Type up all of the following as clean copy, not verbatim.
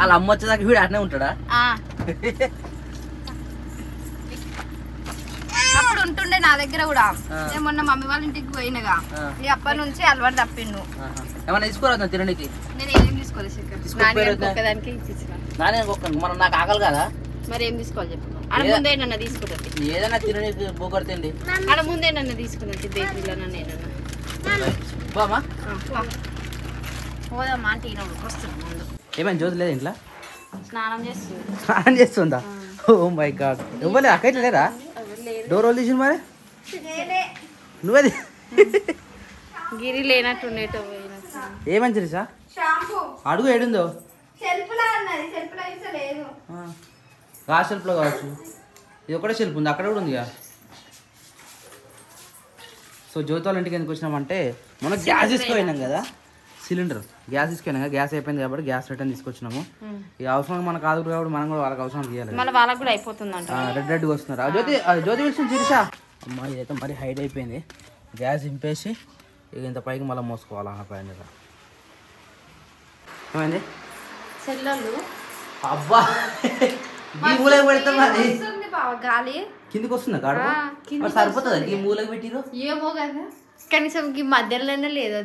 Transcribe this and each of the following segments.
వాళ్ళ అమ్మ వచ్చేదాకా వీడు అట్నే ఉంటాడా? అప్పుడు ఉంటుండే నా దగ్గర కూడా. నేను మొన్న మమ్మీ వాళ్ళ ఇంటికి పోయినగా, ఇక అప్పటి నుంచి అలవాటు తప్పిండు. ఏమన్నా తీసుకోరా తినడానికి? నేను ఏం తీసుకోలేదు, ఒక్కదానికి ఇప్పించిన. మనం నాకు ఆకలి కదా, మరి ఏం తీసుకోవాలి చెప్పు. ఆడ ముందే నన్ను తీసుకుంటుంది, ఏదైనా తినడానికి పోగొడుతుంది. ఆడ ముందే నన్ను తీసుకుంటుంది బేకరీలో. నేనన్నా బామా పోదామా అంటే ఈయన వస్తుంది ముందు. ఏమైనా జ్యోతి లేదు ఇంట్లో? స్నానం చేస్తుంది. స్నానం చేస్తుందా? Oh my god. ఇవ్వలే అక్క ఇట్లా లేరా? డోర్ వాళ్ళు తీసింది మరి నువ్వే గిరి లేనట్టు ఏమని తెలుసా? అడుగు ఏడుందో ఆ షెల్ఫ్లో కావచ్చు. ఇది ఒకటే షెల్ఫ్ ఉంది, అక్కడ కూడా ఉంది. సో జ్యోతి వాళ్ళ ఇంటికి ఎందుకు వచ్చినామంటే మనం గ్యాస్ తీసుకుపోయినాం కదా, సిలిండర్ గ్యాస్ తీసుకుపోయినా, గ్యాస్ అయిపోయింది కాబట్టి గ్యాస్ రిటర్న్ తీసుకొచ్చినాము. ఈ అవసరం మనకు కాదు కాబట్టి మనం కూడా వాళ్ళకి అవసరం తీయాలి. వాళ్ళకి కూడా అయిపోతుంది. రెడ్ వస్తున్నారు. జ్యోతి విషయం చూసా అమ్మా, ఇదైతే మరీ హైట్ అయిపోయింది. గ్యాస్ ఇంపేసి ఇక ఇంత పైకి మళ్ళీ మోసుకోవాలి. పైన ఏమైంది చెల్లెళ్ళు? అబ్బా ఈ మూలకి పెడతాం అది గాలి కిందికి వస్తుందా గాడు? సరిపోతుందా ఈ మూలకి పెట్టిరు? ఏమో కదా, కనీసం మధ్యలోనే లేదు,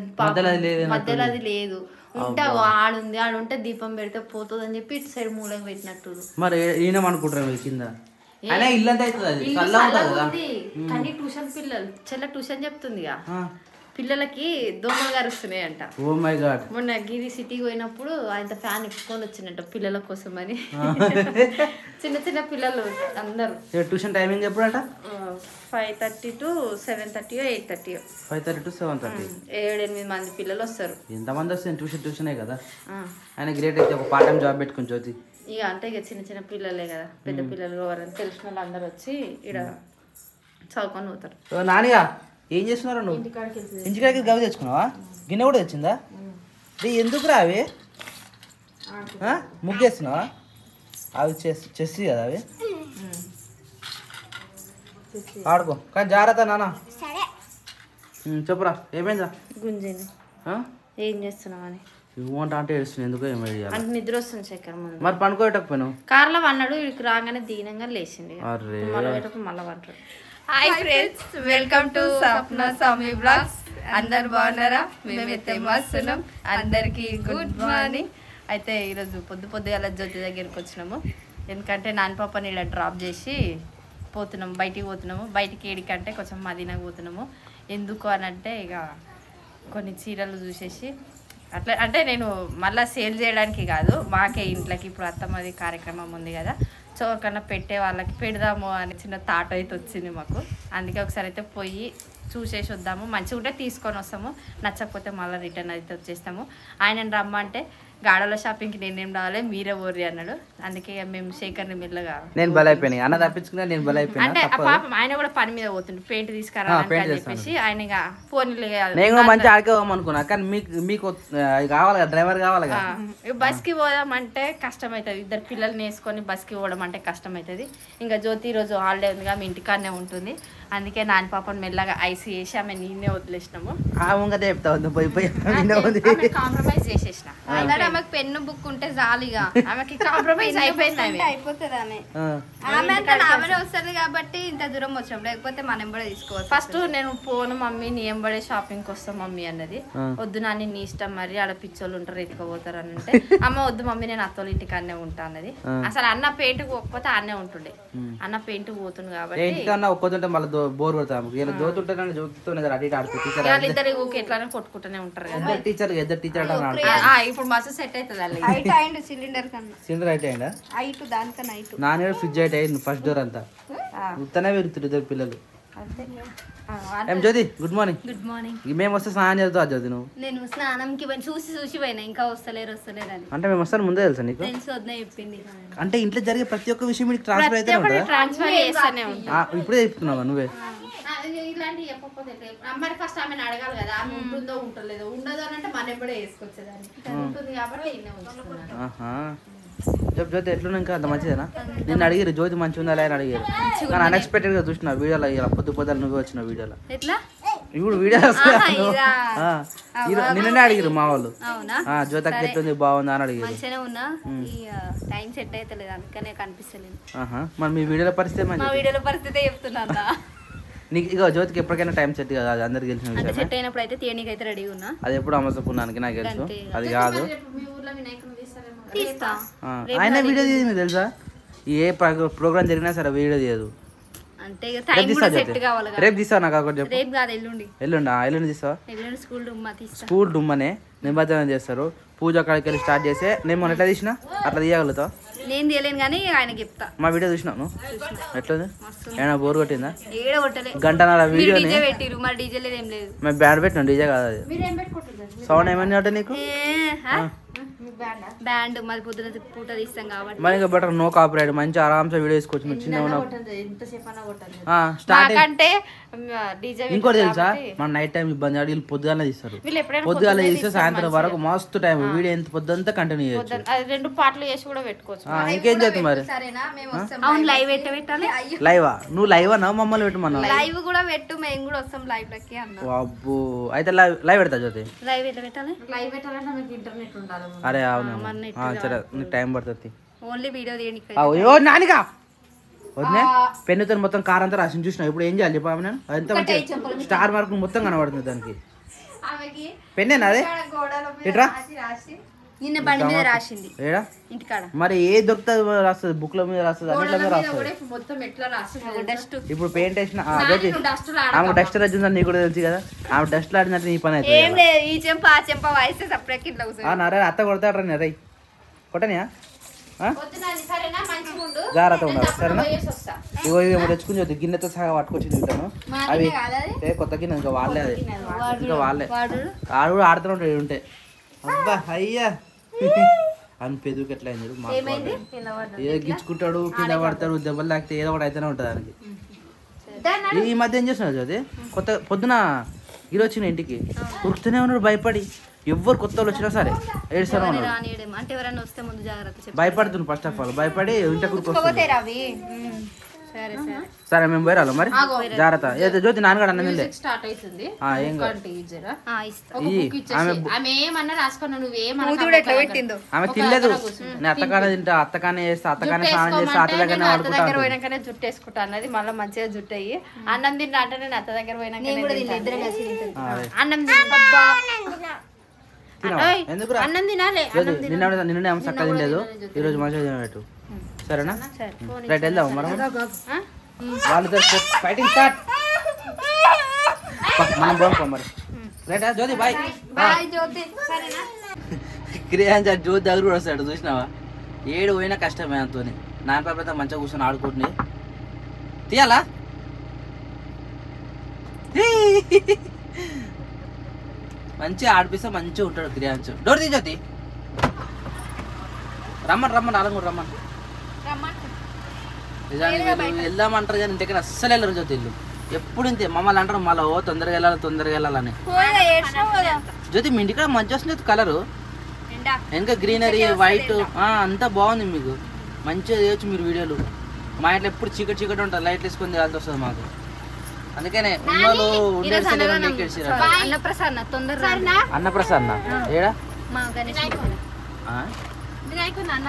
మధ్యలో అది లేదు. ఉంటే ఆడుంది, ఆడుంటే దీపం పెడితే పోతుంది అని చెప్పి ఇటు సైడ్ మూలకి పెట్టినట్టు. మరి ఈయనమనుకుంటారు కింద ఇల్లంతా అవుతుంది, అది చల్లగా ఉంటుంది కదా. కానీ ట్యూషన్ పిల్లలు చెల్ల ట్యూషన్ చెప్తుంది పిల్లలకి దోమలు గారుస్తున్నాయంట. ఓ మై గాడ్. మొన్న గిరి సిటీకి పోయినప్పుడు ఆయన ఫ్యాన్ ఇప్పుకొని వచ్చినట్ట పిల్లల కోసం అని. చిన్న చిన్న పిల్లలు అందరు. ట్యూషన్ టైమింగ్ ఎప్పుడంట? 5:30 to 7:30, 8:30. 5:30 to 7:30. 7-8 మంది పిల్లలు వస్తారు. ఎంతమంది వస్తారు? ట్యూషనే కదా. ఆయన గ్రేట్ అయితే ఒక పార్ట్ టైం జాబ్ పెట్టుకుని జ్యోతి. ఇక అంటే ఇక చిన్న చిన్న పిల్లలే కదా, పెద్ద పిల్లలు ఎవరైనా తెలిసిన వాళ్ళు అందరు వచ్చి ఇక్కడ చదువుకొని పోతారు. నానిగా ఏం చేస్తున్నారు నువ్వు? ఇంటికాడికి గవి తెచ్చుకున్నావా? గిన్నె కూడా తెచ్చిందా? ఎందుకు రా అవి ముగ్గేస్తున్నావా? అవి చెస్సి కదా అవి, ఆడుకో కానీ జాగ్రత్త నాన్న. చెప్పురా ఏమైందా? గుంజిని ఏం చేస్తున్నావని ఇవ్వంట అంటే ఏడుస్తుంది. ఎందుకో ఏమో అంటే నిద్ర వస్తుంది చక్కెర ముందు. మరి పనుకోటకపోయినావు? కార్లో వన్నాడు, ఇక్కడికి రాగానే దీనంగా లేచింది. మళ్ళీ వంటాడు. Hi friends, welcome to Sapna Sami vlogs. అందరు బాగున్నారా? మేమైతే మస్తున్నాం. అందరికి గుడ్ మార్నింగ్. అయితే ఈరోజు పొద్దుగాల జ్యోతి దగ్గరికి వచ్చినాము. ఎందుకంటే నాన్న పాపని ఇలా డ్రాప్ చేసి పోతున్నాము, బయటికి పోతున్నాము. బయటికి ఏడికంటే కొంచెం మదీనాకు పోతున్నాము. ఎందుకు అని అంటే ఇక కొన్ని చీరలు చూసేసి అట్లా, అంటే నేను మళ్ళీ సేల్ చేయడానికి కాదు, మాకే ఇంట్లోకి ఇప్పుడు అత్తమ్మది కార్యక్రమం ఉంది కదా, సో కన్నా పెట్టే వాళ్ళకి పెడదాము అని చిన్న థాట్ అయితే వచ్చింది మాకు. అందుకే ఒకసారి అయితే పోయి చూసేసి వద్దాము. మంచిగా ఉంటే తీసుకొని వస్తాము, నచ్చకపోతే మళ్ళీ రిటర్న్ అయితే వచ్చేస్తాము. ఆయన రమ్మంటే గాడల షాపింగ్కి నేనేం రావాలి, మీరే ఓర్రి అన్నాడు. అందుకే మేము శేఖర్ని మెల్లగా నేను బలైపోయినా అన్న తప్పించుకున్నా, నేను బలైపోయినా. అంటే పాపం ఆయన కూడా పని మీద పోతుండు, పెయింట్ తీసుకురా అని చెప్పేసి ఆయన ఇక ఫోన్ నేను మంచి ఆడుకోమనుకున్నా. కానీ మీకు కావాలి కదా, డ్రైవర్ కావాలి కదా. బస్కి పోదామంటే కష్టం అవుతుంది, ఇద్దరు పిల్లల్ని వేసుకొని బస్కి పోవడం అంటే కష్టం అవుతుంది. ఇంకా జ్యోతి ఈరోజు హాలిడే ఉందిగా, మీ ఇంటికాడనే ఉంటుంది. అందుకే నాన్న పాపని మెల్లగా ఐసీ వేసి ఆమె నేనే వదిలేసినాము. కాంప్రమైజ్ చేసేసిన. ఆమెకు పెన్ను బుక్ ఉంటే జాలిగా ఆమెకి కాంప్రమైజ్ అయిపోయింది, అయిపోతుంది ఆమె వస్తుంది కాబట్టి ఇంత దూరం వచ్చాం, లేకపోతే మనం కూడా తీసుకోవచ్చు. ఫస్ట్ నేను పోను మమ్మీ, నీ ఎంబడే షాపింగ్కి వస్తాం మమ్మీ అన్నది. వద్దు నాని నీ ఇష్టం, మరి ఆడ పిచ్చోళ్ళు ఉంటారు ఎత్తుకోపోతారు అని అంటే, అమ్మ వద్దు మమ్మీ నేను అత్తోళ్ళ ఇంటికి అన్నే ఉంటా అన్నది. అసలు అన్న పెయింట్కి పోకపోతే అన్నే ఉంటుండే, అన్న పెయింట్కి పోతుంది కాబట్టి మళ్ళీ బోర్ కొడతాము. ఇద్దరు ఎట్లానే కొట్టుకుంటూనే ఉంటారు కదా. టీచర్ ఇప్పుడు మస్తు సెట్ అవుతుంది. సిలిండర్ కన్నా సిలిండర్ అయితే అయిందా? దానికన్నా నాన్న ఫ్రిడ్జ్ అయితే అయింది, ఫస్ట్ డోర్ అంతా ఉత్తనే పెరుగుతుంది ఇద్దరు పిల్లలు. ఏం జ్యోతి గుడ్ మార్నింగ్. Good morning. మేము వస్తే స్నానం చేస్తావు జ్యోతి? నువ్వు నేను స్నానంకి చూసి పోయినా, ఇంకా వస్తలేరు అని. అంటే మేము వస్తాను ముందే తెలుసా నీకు? చెప్పింది. అంటే ఇంట్లో జరిగే ప్రతి ఒక్క విషయం మీకు ట్రాన్స్ఫర్ అయితే ఇప్పుడే చెప్తున్నావా నువ్వే? ఇలాంటివి చెప్పకపోతే మరి ఫస్ట్ ఆమెను అడగాలి కదా, ఆమె ఉంటుందో ఉంటలేదో. ఉండదు అని అంటే మన ఎప్పుడే వేసుకొచ్చేదాన్ని, ఉంటుంది కాబట్టి జ్యోతి ఎట్లున్నా ఇంకా అంత మంచిదేనా? నిన్ను అడిగారు జ్యోతి మంచిగా ఉందా అని అడిగారు, కానీ అన్ఎక్స్పెక్టెడ్ గా చూసిన వీడియోలో. ఇలా పొద్దున నువ్వే వచ్చిన వీడియోలో. ఎట్లా ఇప్పుడు వీడియో నిన్ననే అడిగిరు మా వాళ్ళు. అవునా? జ్యోతకి ఎట్లుంది బాగుందా అని అడిగారు. మంచిగానే ఉన్నా, ఈ టైం సెట్ అయితే లేదు అందుకనే కనిపిస్తలేదు. మరి మీ వీడియోల పరిస్థితి మా వీడియోల పరిస్థితి చెప్తున్నా. నీకు ఇక జ్యోతికి ఎప్పటికైనా టైం సెట్ కాదు, అది అందరికి తెలిసిన అంటే విషయం. సెట్ అయినప్పుడు అయితే తీయనీకి అయితే రెడీ ఉన్నా. అది ఎప్పుడు అమ్మసపున్నానికి నాకు తెలుసు, అది కాదు. తీస్తా. ఆయన వీడియో తీయదు మీకు తెలుసా? ఏ ప్రోగ్రామ్ జరిగినా సరే వీడియో తీయదు. అంటే టైం కూడా సెట్ కావాలి. రేపు తీస్తావు నాకు ఒకటి చెప్పు. రేపు కాదు, ఎల్లుండి. ఎల్లుండి తీస్తావా? ఎల్లుండి స్కూల్ డుమ్మా తీస్తా. స్కూల్ డుమ్మనే నిమజ్జనం చేస్తారు, పూజ కాడికి వెళ్ళి స్టార్ట్ చేస్తే నేను మొన్న ఎట్లా తీసినా అట్లా తీయగలుగుతావు? నేను తీయలేను కానీ ఆయనకి చెప్తా. మా వీడియో చూసినావు ఎట్లుంది? ఏమైనా బోర్ కొట్టిందా? ఏడ కొట్టలే. గంటన్నర వీడియో డీజే పెట్టిరు, మరి డీజే లేదు ఏం లేదు. మేము బ్యాండ్ పెట్టినాం, డీజే కాదు అది. సౌండ్ ఏమన్నా అంటే నీకు బ్యాండ్ మరి పొద్దున పూట తీస్తాం కాబట్టి మరి ఇంకా బెటర్ నో కాపీరైట్, మంచి ఆరామ్సే వీడియో తీసుకోవచ్చు. మీరు చిన్న స్టార్టింగ్ అంటే డీజే. ఇంకోటి తెలుసా, మన నైట్ టైం ఇబ్బంది వీళ్ళు పొద్దుగానే తీస్తారు. పొద్దుగాల తీస్తే సాయంత్రం వరకు మస్తు టైం వీడియో ఎంత పొద్దుంతా కంటిన్యూ చేయొచ్చు. 2 పాటలు చేసి కూడా పెట్టుకోవచ్చు. ఇంకేం చేస్తాం మరి? అవును, లైవ్ పెట్టాలి. లైవా? నువ్వు లైవ్ అన్నా మమ్మల్ని పెట్టమన్నా? లైవ్ కూడా పెట్టు, మేము కూడా వస్తాం లైవ్ లకి అన్న. అబ్బో, అయితే లైవ్ పెడతా జ్యోతి. లైవ్ ఎట్లా పెట్టాలి? లైవ్ పెట్టాలంటే మీకు ఇంటర్నెట్ ఉండాలి. అరే అవును, సరే నీకు టైం పడుతుంది. ఓన్లీ వీడియో తీయడానికి. అయ్యో నానిగా వద్దే పెన్నుతో మొత్తం కార్ అంతా రాసి చూసిన. ఇప్పుడు ఏం చేయాలి చెప్పాము? నేను ఎంత మంచి స్టార్ మార్క్ మొత్తం కనబడుతుంది దానికి. పెన్నేనా అదే? ఇట్రా నిన్న బండి మీద రాసింది ఏడా ఇంటికాడ. మరి ఏ దొరుకుతుంది రాస్తుంది? బుక్ ల మీద రాస్తుంది, అన్నిట్ల మీద రాస్తుంది. ఇప్పుడు పెయింట్ వేసిన ఆమె డస్ట్ వచ్చిందని నీకు కూడా తెలుసు కదా. ఆమె డస్ట్ ఆడినట్టు నీ పని అయితే. ఏం లేదు, ఈ చెంప ఆ చెంప వాయిస్తే సపరేట్ ఇట్లా నరే అత్త కొడతాడు రా నరై కొట్టనియా జాగ్రత్త ఉండాలి సరేనా? ఇగో ఇవి తెచ్చుకుని చదువు గిన్నెతో సహా పట్టుకొచ్చి తింటాను. అవి కొత్త గిన్నె ఇంకా వాళ్ళే, అది ఇంకా వాళ్ళే. ఆడు కూడా ఆడుతూ ఉంటాడు ఉంటే. అబ్బా అయ్యా అని పెదుకు ఎట్లా అయింది, ఏదో గిచ్చుకుంటాడు, కింద పడతాడు, దెబ్బలు తాకితే ఏదో ఒకటి అయితేనే ఉంటుంది దానికి. ఈ మధ్య ఏం చేస్తున్నాడు అది? కొత్త పొద్దున హీరో వచ్చిన ఇంటికి ఉరుకుతూనే ఉన్నాడు భయపడి. ఎవ్వరు కొత్త వాళ్ళు వచ్చినా సరే ఏడుస్తూనే ఉన్నాడు. భయపడుతున్నాడు ఫస్ట్ ఆఫ్ ఆల్, భయపడి ఇంటికి సరే మేము పోయి రాలి మరి. జాగ్రత్త. ఏదో జ్యోతి నాన్నగాడు అన్న ఏం ఆమె తినలేదు. నేను అత్తకానే తింటా, అత్తకానే చేస్తా, అత్తకానే స్నానం చేస్తా, అత్త దగ్గరనే దగ్గర పోయినాకనే జుట్టు వేసుకుంటా అన్నది. మళ్ళీ మంచిగా జుట్టు అయ్యి అన్నం తింటా అంటే నేను అత్త దగ్గర పోయినాక అన్నం అన్నం తినాలి. నిన్న ఏమో చక్కగా తినలేదు, ఈ రోజు మంచిగా తినబెట్టు సరేనా? రైట్ వెళ్దాం మనం. వాళ్ళతో ఫైటింగ్ స్టార్ట్. మనం పోతాం మరి. రైటా జ్యోతి? బాయ్. క్రియాంజ జ్యోతి దగ్గర కూడా వస్తాడు చూసినావా? ఏడు పోయినా కష్టమే అంతో. నాన్న పాప మంచిగా కూర్చొని ఆడుకుంటుంది. తీయాలా? మంచిగా ఆడిపిస్తే మంచిగా ఉంటాడు క్రియాంజ. డోర్ తీ జ్యోతి. రమ్మని అలా కూడా రమ్మని. నిజానికి వెళ్దామంటారు కానీ ఇంటికి అస్సలు వెళ్ళరు జ్యోతి. ఇల్లు ఎప్పుడు ఇంతే. మమ్మల్ని అంటారు మళ్ళీ తొందరగా వెళ్ళాలని. జ్యోతి మీ ఇంటికాడ మంచి వస్తుంది కలరు, ఇంకా గ్రీనరీ వైట్ అంతా బాగుంది. మీకు మంచిగా చేయొచ్చు మీరు వీడియోలు. మా ఇంట్లో ఎప్పుడు చీకటి ఉంటుంది, లైట్లు వేసుకొని తీయాల్సి వస్తుంది మాకు. అందుకనే ఉన్నోళ్ళు అన్నప్రసన్న ఏడా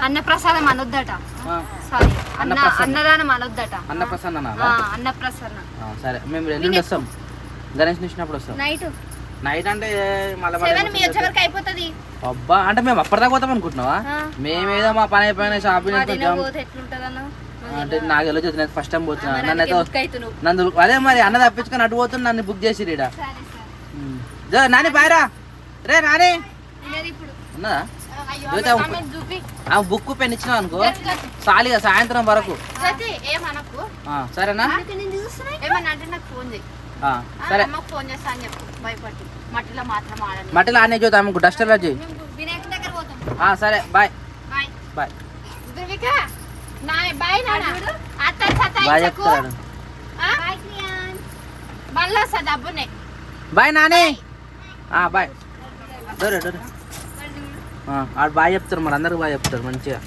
అన్నప్రసాదం అనొద్దట. సారీ, అన్నదానం అనొద్దట. అన్నప్రసన్న. సరే మేము ఎల్లుండి వస్తాం, గణేష్ చూసినప్పుడు వస్తాం. నైట్ అంటే అయిపోతుంది. అబ్బా అంటే మేము అప్పటిదాకా పోతాం అనుకుంటున్నావా? మేమేదో మా పని అయిపోయినా షాపింగ్ అంటే నాకు ఎలా చదువు ఫస్ట్ టైం పోతున్నా. నన్ను అదే మరి అన్న తప్పించుకొని అటు పోతున్నా, నన్ను బుక్ చేసి రీడా. నాని బాయ్రా రే నాని ఉన్నదా? బుక్ పెన్ ఇచ్చినావు అనుకో చాలిగా సాయంత్రం వరకు సరేనా? సరే మట్టిలో ఆనే చూద్దాం ఆమెకు డస్ట్ ఎలర్జీ. సరే బాయ్ బాయ్ బాయ్ చెప్తాడు. Bye Nani bye. డోరే డోరే ఆడు బాయ్ చెప్తారు, మరి అందరికి బాయ్ చెప్తారు మంచిగా.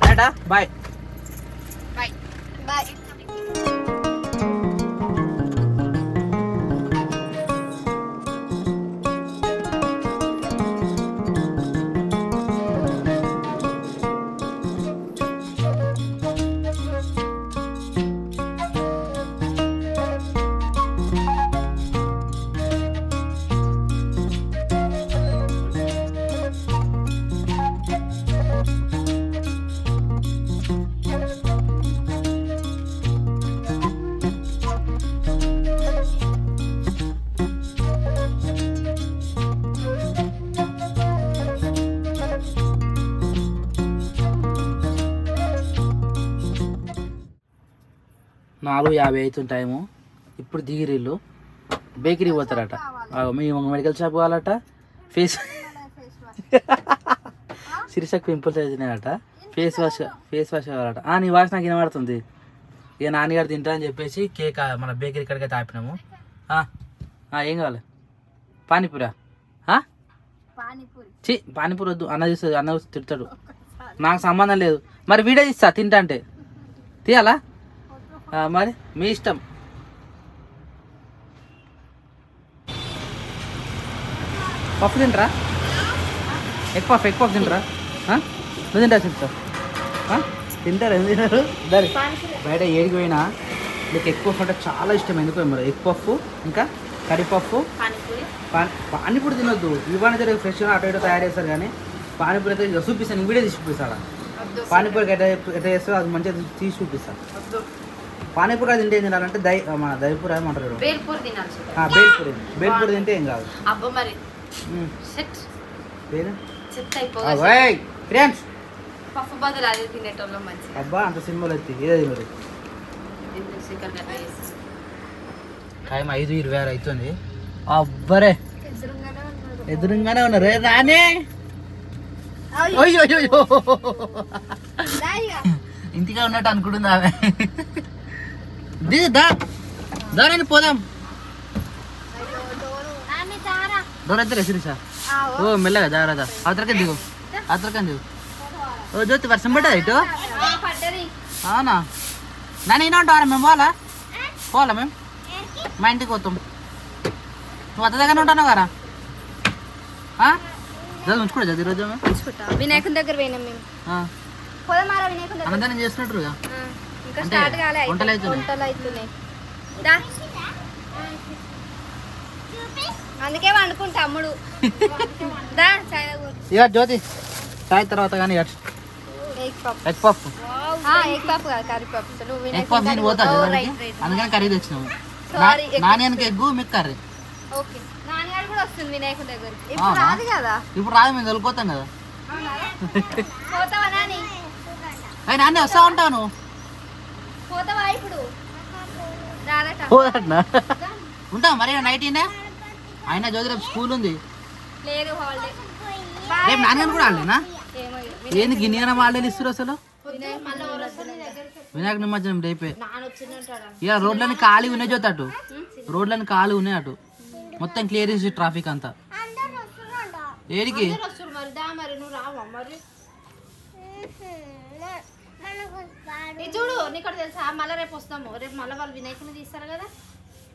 రైటా బాయ్ బాయ్. 4:50 అవుతుంది టైము. ఇప్పుడు దిగిరిల్లు బేకరీ పోతారట. మీ మెడికల్ షాప్ కావాలట. ఫేస్ శిరీషకు పింపుల్స్ అవుతున్నాయట. ఫేస్ వాష్ కావాలట. నీ వాష్ నాకు వినబడుతుంది. ఇక నాన్నగారు తింటా అని చెప్పేసి కేక్ మన బేకరీ కాడికి అయితే ఆపినాము. ఏం కావాలి? పానీపూరా? పానీపూరి వద్దు. అన్న తిడతాడు. నాకు సంబంధం లేదు. మరి వీడియో ఇస్తా తింటా అంటే. తీయాలా? మరి మీ ఇష్టం. పప్పు తింటరా? ఎగ్ పఫ్ తింటరా? నువ్వు తింటా చెప్తా. తింటారు ఎందుకు తింటారు? దాని బయట ఏడికి పోయినా మీకు ఎగ్ పఫ్ అంటే చాలా ఇష్టం. ఎందుకు మరి ఎగ్ పఫ్ ఇంకా కర్రీపప్పు పానీపూరి తినొద్దు. ఇవన్నీ జరిగి ఫ్రెష్గా అటు ఇటు తయారు చేస్తారు. కానీ పానీపూరి అయితే చూపిస్తాను. వీడియో తీసి చూపిస్తాను. పానీపూరికి ఎట్లా చేస్తారో అది మంచిగా తీసి చూపిస్తాను. పానీపూరి అది తింటే ఏం తినాలంటే మన దయపూరి ఏమంటారు? బేల్పూరి తింటే ఏం కాదు. అబ్బా అంత సినిమాలు ఎత్తి ఏది మరి టైం 5:26 అవుతుంది. అబ్బరే ఎదురుగానే ఉన్నారు. రానే ఇంటిగా ఉన్నట్టు అనుకుంటుంది ఆమె. దాని పోదాం. దూరద్దరే శిరీష. ఓ మెల్లగా దారాదా. అవతరకే దిగు. ఓ జ్యోతి వర్షం పడ్డా ఇటు? అవునా? నన్ను ఈయన ఉంటారా? మేము పోవాలా మేము? మా ఇంటికి పోతాం. నువ్వు అత్త దగ్గర ఉంటాను కదా? ఉంచుకోడా చదివి రోజు వినాయకుని దగ్గర పోయినాం మేము. అన్నదానం చేస్తున్నట్టు వంటలు అవుతున్నాయి. అందుకే వండుకుంటా తమ్ముడు. ఇక జ్యోతి చాయ్ తర్వాత కానీ ఎగ్ పఫ్ అందుకని కర్రీ తెచ్చినాము. నాణ్యానికి ఎగ్గు మీకు కర్రీ. ఇప్పుడు రాదు మేము వెళ్ళిపోతాం కదా. నాన్న వస్తా ఉంటాను. ఉంటాం మరి నైట్ అయినా జ్యోతి రేపు స్కూల్ ఉంది. రేపు నాన్న కూడా ఆడలేనా? ఏంది గిన్నె హాలిడేలు ఇస్తారు అసలు? వినాయక నిమజ్జనం రేపే. ఇక రోడ్లన్నీ ఖాళీ ఉన్నాయి జ్యోతి. అటు రోడ్లన్నీ ఖాళీ ఉన్నాయి. అటు మొత్తం క్లియర్ చేసి ట్రాఫిక్ అంతా. ఏడికి చూడు నీకు తెలుసా? మళ్ళీ రేపు వస్తాము. రేపు మళ్ళీ వాళ్ళు వినాయకుని తీస్తారు కదా.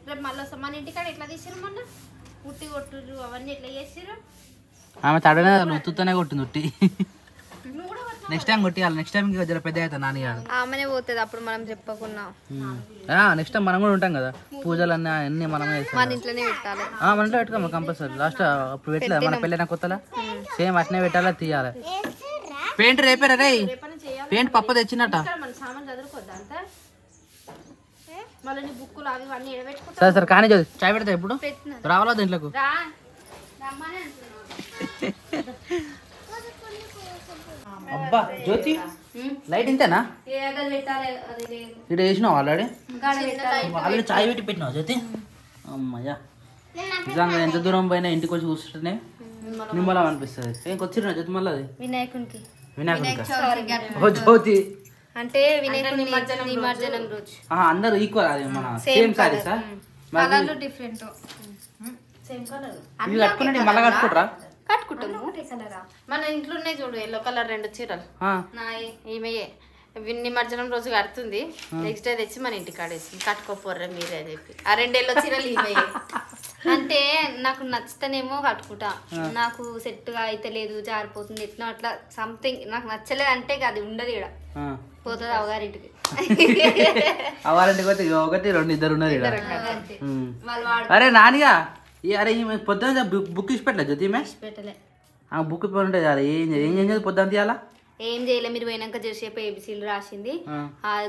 రేపు మళ్ళీ వస్తాం. మన ఇంటికాడ ఎట్లా తీసారు? మొన్న ఉట్టి కొట్టురు అవన్నీ ఎట్లా చేసారు? ఆమె తడనే ఉత్తుతోనే కొట్టింది ఉట్టి. నెక్స్ట్ టైం కొట్టియాలి. నెక్స్ట్ టైం జర పెద్ద అవుతుంది నాన్నగాడు. ఆమెనే పోతుంది అప్పుడు మనం చెప్పకున్నా. నెక్స్ట్ టైం మనం కూడా ఉంటాం కదా. పూజలు అన్ని మనమే మన ఇంట్లోనే పెట్టాలి. మన ఇంట్లో పెట్టుకోమా కంపల్సరీ. లాస్ట్ అప్పుడు పెట్టలేదు మన పెళ్ళైన కొత్తలా సేమ్ అట్నే పెట్టాలా తీయాలి. పెయింట్ రేపే రే. పెయింట్ పప్ప తెచ్చినట్ట. సరే సరే కానీ చాయ్ పెడతా. ఇప్పుడు రావాలా దీంట్లోకి? అబ్బా జ్యోతి లైట్ ఇంతేనా? ఇక్కడ వేసినావు ఆల్రెడీ చాయ్ పెట్టి పెట్టినావు జ్యోతి. అమ్మయ్యా నిజంగా ఎంత దూరం పోయినా ఇంటికి వచ్చి కూర్చుంటేనే నిమ్మలం అనిపిస్తుంది. ఏం వచ్చిన జ్యోతి మళ్ళీ అది వినాయకునికి జ్యోతి అంటే వినాయకుని నిమజ్జనం రోజు అందరూ ఈక్వల్. అది మన సేమ్ సారీసా? డిఫరెంట్ ఇవి కట్టుకుని మళ్ళీ కట్టుకుంటారా? కట్టుకుంటాము. మన ఇంట్లో ఉన్నాయి చూడు ఎల్లో కలర్ 2 చీరలు. ఈమెయే నిమజ్జనం రోజు కడుతుంది. నెక్స్ట్ డే తెచ్చి మన ఇంటికి ఆడేసి కట్టుకోపోర్రా మీరే అని చెప్పి ఆ 2 ఎల్లో చీరలు ఈమెయే. అంటే నాకు నచ్చితేనేమో కట్టుకుంటా. నాకు సెట్ గా అయితే లేదు, జారిపోతుంది, ఎట్లా అట్లా సంథింగ్ నాకు నచ్చలేదు అంటే అది ఉండదు. ఇక్కడ పోతుంది అవగారింటికి. అవగారింటికి పోతే ఒకటి 2 ఇద్దరు ఉన్నారు. అరే నానిగా అరే పొద్దున బుక్ ఇచ్చి పెట్టలేదు జ్యోతి? పెట్టలే. బుక్ ఉంటుంది. ఏం చేయాలి పొద్దున తీయాలా? ఏం చేయలే. మీరు పోయినాక చేసేపు ఏబిసీలు రాసింది,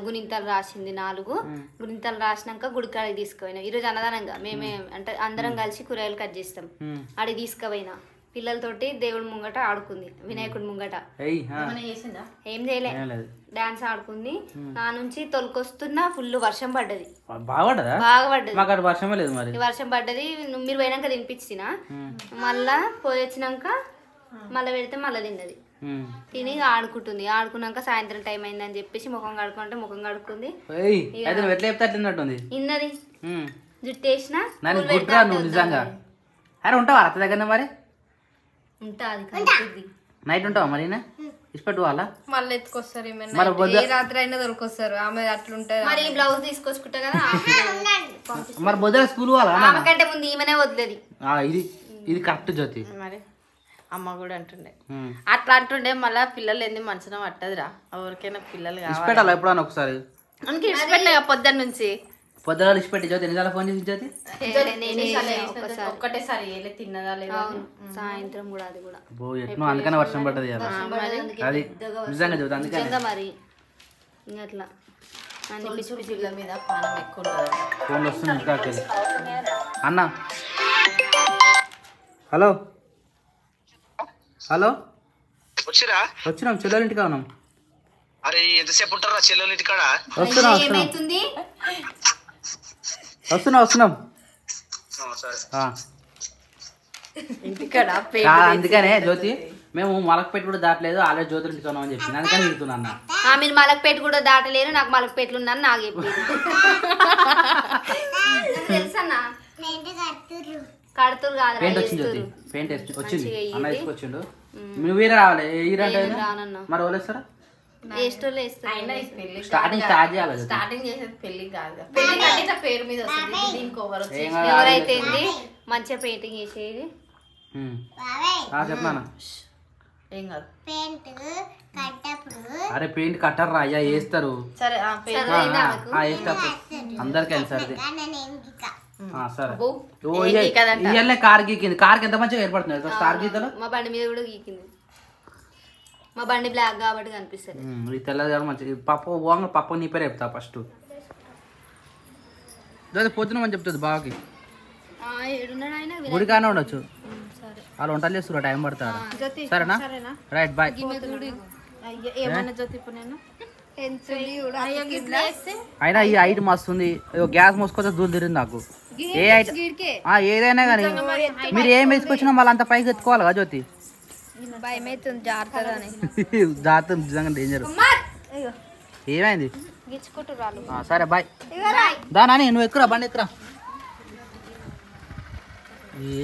గుణింతాలు రాసింది 4 గుణింతాలు రాసినాక గుడికాడికి తీసుకుపోయినా. ఈరోజు అన్నదానంగా మేమే అంటే అందరం కలిసి కూరగాయలు కట్ చేస్తాం. అడిగి తీసుకుపోయినా పిల్లలతోటి దేవుడి ముంగట ఆడుకుంది, వినాయకుడి ముంగట. ఏం చేయలే, డాన్స్ ఆడుకుంది. నా నుంచి తొలకొస్తున్నా ఫుల్ వర్షం పడ్డది, బాగా పడ్డది. వర్షం పడ్డది, మీరు పోయినాక తినిపించిన. మళ్ళా పోయి వచ్చినాక మళ్ళీ పెడితే మళ్ళీ తిన్నది. తిని ఆడుకుంటుంది. ఆడుకున్నాక సాయంత్రం టైం అయిందని చెప్పేసి ముఖం కడుకుంటే ముఖం కడుక్కుంది. ఇన్నది జుట్టు వేసిన ఉంటావా అత్త దగ్గర మరి? ఉంటుంది. నైట్ ఉంటావా మరి? ఇష్టపెట్టు వాళ్ళ మళ్ళీ ఎత్తుకొస్తారు, రాత్రి అయినా దొరికొస్తారు. ఆమె అట్లుంటాయి. మరి బ్లౌజ్ తీసుకొచ్చుకుంటా కదా. మరి బొద్దుల స్కూల్ వాళ్ళ కంటే ముందు ఈమెనే వదిలేదు. ఇది కరెక్ట్ జ్యోతి. మరి అమ్మ కూడా అంటుండే అట్లా అంటుండే. మళ్ళీ పిల్లలు ఎందుకు మంచిగా పట్టదురా, ఎవరికైనా పిల్లలు ఇష్టపెట్టాలి ఎప్పుడన్నా ఒకసారి. అందుకే ఇష్టపెట్టినా పొద్దున్న నుంచి. పొద్దున ఇష్టపెట్టి జ్యోతి ఎన్నిసార్లు ఫోన్ చేసి జ్యోతి? ఒక్కటేసారి తిన్నదా లేదా, సాయంత్రం కూడా. అది కూడా ఎట్లా అందుకనే వర్షం పడ్డది కదా. అది నిజంగా జ్యోతి అందుకని మరి అట్లా అన్ని పిచ్చి పిచ్చిల మీద పానం ఎక్కువ ఫోన్ వస్తుంది ఇంటికి. అన్న హలో హలో వచ్చినాం, చెల్లెలు ఇంటికా ఉన్నాం. అరే ఎంతసేపు ఉంటారా చెల్లెలు ఇంటికాడ? వస్తున్నాం. అందుకనే జ్యోతి మేము మలక్పేట కూడా దాటలేదు, ఆల్రెడీ జ్యోతి ఇంటికి ఉన్నామని చెప్పింది. అందుకని తిరుగుతున్నా. మీరు మలక్పేట కూడా దాటలేరు, నాకు మలక్పేటలు ఉన్నాను నాకు చెప్పింది. తెలుసన్నా కడుతురు కాదు, పెయింట్ వచ్చింది జ్యోతి, పెయింట్ వచ్చింది. అన్న తీసుకొచ్చిండు. నువ్వు వేరే రావాలి. మరి ఎవరేస్తారా? స్టార్టింగ్ స్టార్ట్ చేయాలి. స్టార్టింగ్ చేసేది పెళ్లి కాదు, పెళ్లి కట్టిన పేరు మీద వస్తుంది. దీనికి ఓవర్ ఎవరైతే మంచిగా పెయింటింగ్ చేసేది. చెప్పనా? ఏం కాదు, అరే పెయింట్ కట్టర్ రా అయ్యా, వేస్తారు. సరే అందరికి వెళ్ళి సరే. సరే కార్ గీకింది. కార్కి ఎంత మంచిగా ఏర్పడుతుంది స్టార్ గీతలు. మా బండి మీద కూడా గీకింది. మా బండి బ్లాక్ కాబట్టి కనిపిస్తుంది. ఇది తెల్లది కానీ మంచిది. పప్పు నీ పేరు చెప్తా ఫస్ట్. పోతున్నామని చెప్తుంది బాగా. గుడికానే ఉండొచ్చు, వాళ్ళు వంటలు చేస్తారు, టైం పడతారు. సరేనా? Right boy. అయినా ఈ హైట్ మస్తుంది. గ్యాస్ మోసుకొచ్చా దూరం తిరిగింది నాకు. ఏ హైట్ ఏదైనా కానీ మీరు ఏం వేసుకొచ్చినా మళ్ళీ అంత పైకి ఎత్తుకోవాలి కదా జ్యోతి. జాగ్రత్త, నిజంగా డేంజర్. ఏమైంది? సరే బాయ్. దానా నువ్వు ఎక్కురా, బండి ఎక్కురా.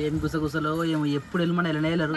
ఏం గుసగుసలో ఏమో, ఎప్పుడు వెళ్ళమని వెళ్ళనే వెళ్ళరు.